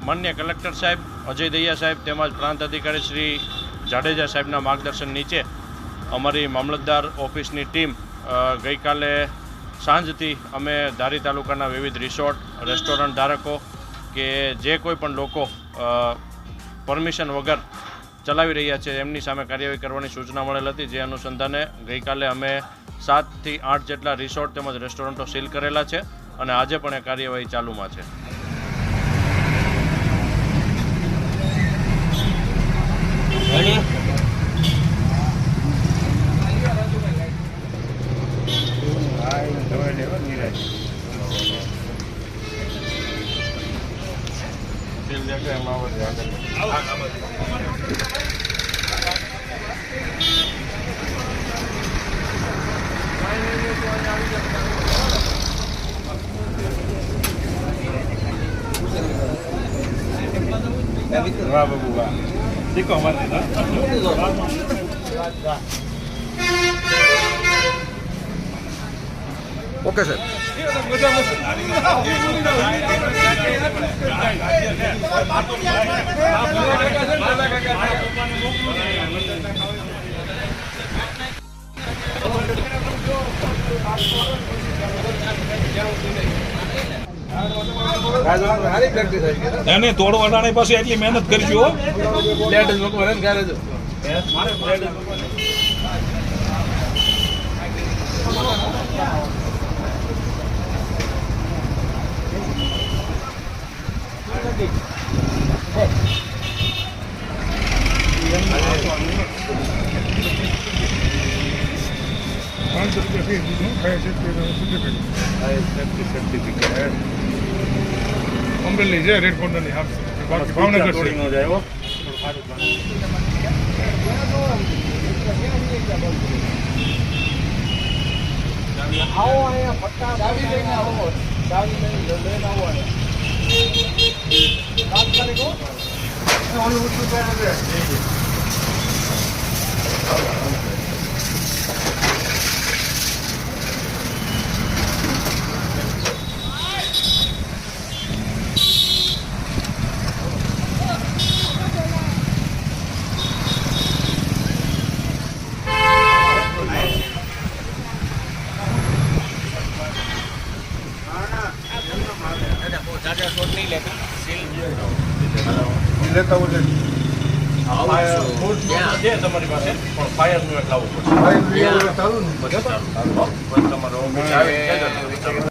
માન્ય કલેક્ટર સાહેબ અજય દહિયા સાહેબ તેમજ પ્રાંત અધિકારી શ્રી જાડેજા સાહેબના માર્ગદર્શન નીચે અમારી મામલતદાર ઓફિસની ટીમ ગઈકાલે સાંજથી અમે ધારી તાલુકાના વિવિધ રિસોર્ટ રેસ્ટોરન્ટ ધારકો કે જે કોઈ પણ લોકો પરમિશન વગર ચલાવી રહ્યા છે એમની સામે કાર્યવાહી કરવાની સૂચના મળેલ હતી, જે અનુસંધાને ગઈકાલે અમે 7 થી 8 જેટલા રિસોર્ટ તેમજ રેસ્ટોરન્ટો સીલ કરેલા છે અને આજે પણ એ કાર્યવાહી ચાલુમાં છે. વાહ બાબુ વાહ દીકો અમારે ઓકે સર. એને તોડવાના પાસે એટલી મહેનત કરજો. અમરેલી છે રેડ કોર્નરની હા, બાકી ભાવનગર છે. આવો અહીંયા પટ્ટા ચાવી લઈને આવો, ચાવી લઈને આવો તાત્કાલિક લેતા હોય તમારી પાસે પણ ફાયરનું લાવવું પડશે. ચાલુ ને તમારો